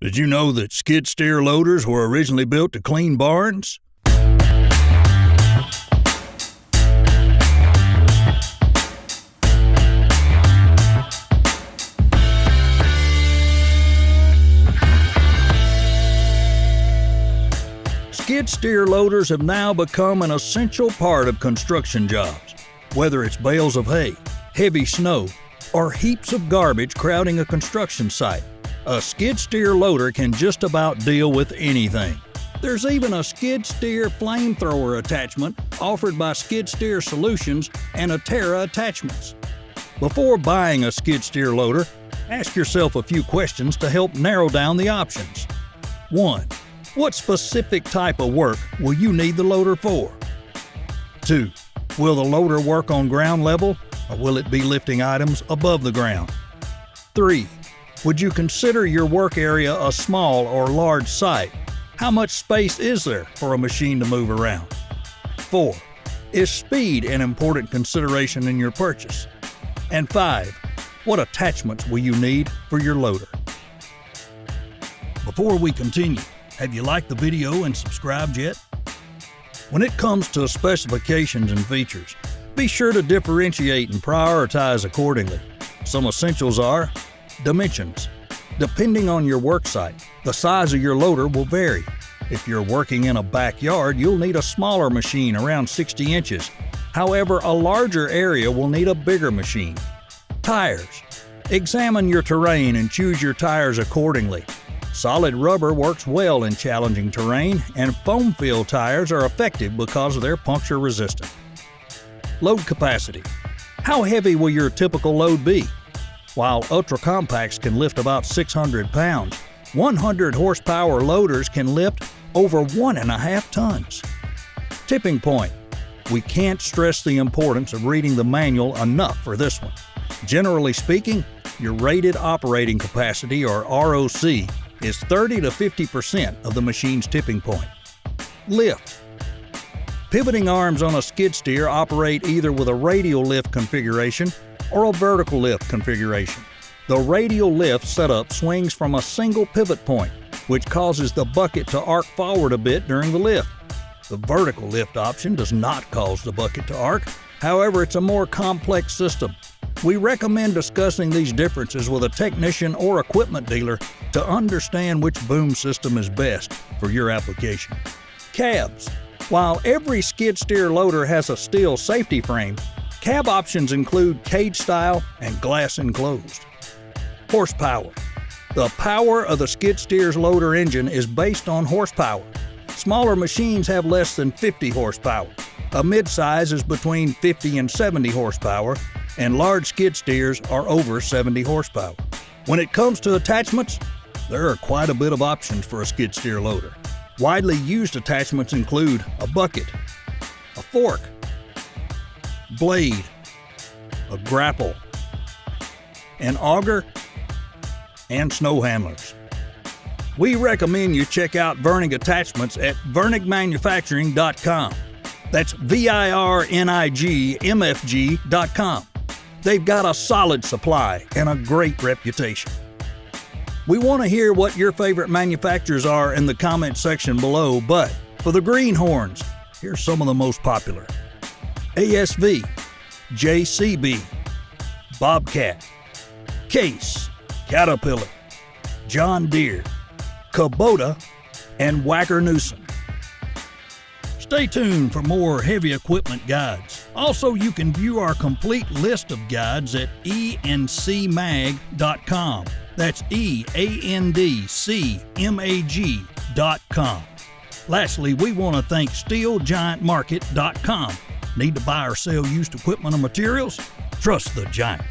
Did you know that skid steer loaders were originally built to clean barns? Skid steer loaders have now become an essential part of construction jobs. Whether it's bales of hay, heavy snow, or heaps of garbage crowding a construction site, a skid steer loader can just about deal with anything. There's even a skid steer flamethrower attachment offered by Skid Steer Solutions and Atera Attachments. Before buying a skid steer loader, ask yourself a few questions to help narrow down the options. 1. What specific type of work will you need the loader for? 2. Will the loader work on ground level, or will it be lifting items above the ground? 3. Would you consider your work area a small or large site? How much space is there for a machine to move around? 4. Is speed an important consideration in your purchase? And 5. What attachments will you need for your loader? Before we continue, have you liked the video and subscribed yet? When it comes to specifications and features, be sure to differentiate and prioritize accordingly. Some essentials are dimensions. Depending on your work site, the size of your loader will vary. If you're working in a backyard, you'll need a smaller machine around 60 inches. However, a larger area will need a bigger machine. Tires. Examine your terrain and choose your tires accordingly. Solid rubber works well in challenging terrain, and foam-filled tires are effective because they're puncture resistant. Load capacity. How heavy will your typical load be? While ultra-compacts can lift about 600 pounds, 100 horsepower loaders can lift over 1.5 tons. Tipping point. We can't stress the importance of reading the manual enough for this one. Generally speaking, your rated operating capacity, or ROC, is 30 to 50% of the machine's tipping point. Lift. Pivoting arms on a skid steer operate either with a radial lift configuration or a vertical lift configuration. The radial lift setup swings from a single pivot point, which causes the bucket to arc forward a bit during the lift. The vertical lift option does not cause the bucket to arc, however, it's a more complex system. We recommend discussing these differences with a technician or equipment dealer to understand which boom system is best for your application. Cabs. While every skid steer loader has a steel safety frame, cab options include cage style and glass enclosed. Horsepower. The power of the skid steer's loader engine is based on horsepower. Smaller machines have less than 50 horsepower. A midsize is between 50 and 70 horsepower, and large skid steers are over 70 horsepower. When it comes to attachments, there are quite a bit of options for a skid steer loader. Widely used attachments include a bucket, a fork, blade, a grapple, an auger, and snow handlers. We recommend you check out Vernig Attachments at vernigmanufacturing.com. That's VIRNIGMFG.com. They've got a solid supply and a great reputation. We want to hear what your favorite manufacturers are in the comment section below, but for the greenhorns, here's some of the most popular. ASV, JCB, Bobcat, Case, Caterpillar, John Deere, Kubota, and Wacker-Neuson. Stay tuned for more heavy equipment guides. Also, you can view our complete list of guides at encmag.com. That's EANDCMAG.com. Lastly, we want to thank SteelGiantMarket.com. Need to buy or sell used equipment or materials? Trust the Giant.